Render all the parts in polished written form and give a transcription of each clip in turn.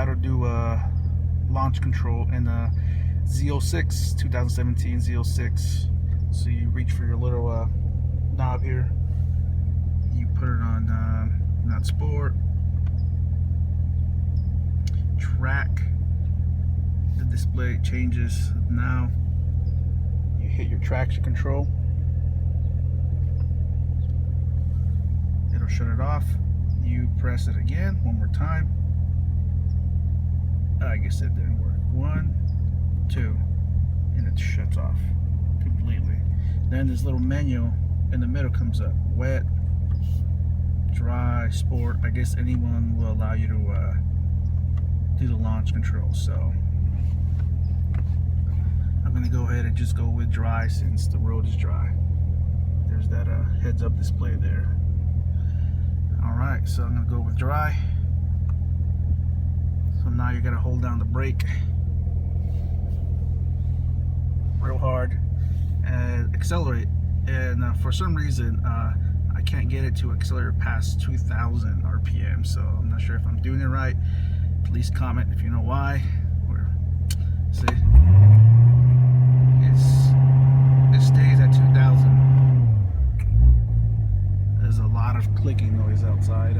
how to do launch control in the Z06 2017 Z06. So you reach for your little knob here, you put it on not sport, track. The display changes now. You hit your traction control, it'll shut it off. You press it again one more time. I guess it didn't work. 1, 2, and it shuts off completely. Then this little menu in the middle comes up: wet, dry, sport. I guess anyone will allow you to do the launch control. So I'm gonna go ahead and just go with dry since the road is dry. There's that heads up display there. Alright, so I'm gonna go with dry. So now you're gonna hold down the brake real hard and accelerate. And for some reason I can't get it to accelerate past 2,000 RPM. So I'm not sure if I'm doing it right. Please comment if you know why. Or see, it stays at 2,000. There's a lot of clicking noise outside.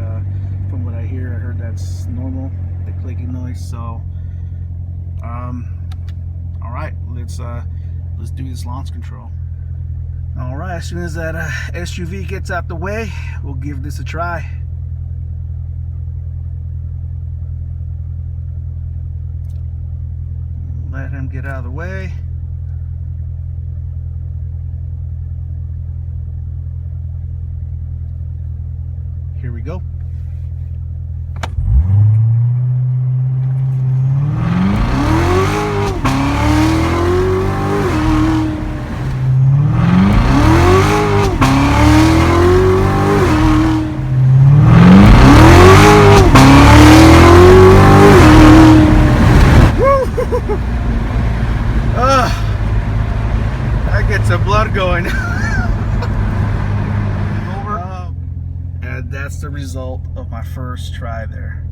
From what I hear, I heard that's normal, the clicking noise. So all right, let's do this launch control. All right, as soon as that SUV gets out the way, we'll give this a try. Let him get out of the way. Here we go. That gets the blood going. And that's the result of my first try there.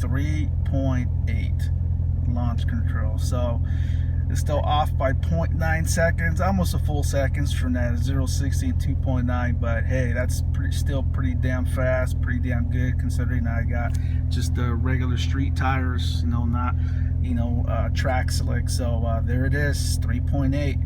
3.8 launch control. So it's still off by 0.9 seconds, almost a full seconds from that 060 and 2.9. But hey, that's still pretty damn fast, pretty damn good considering I got just the regular street tires, you know, not, you know, track select. So there it is, 3.8.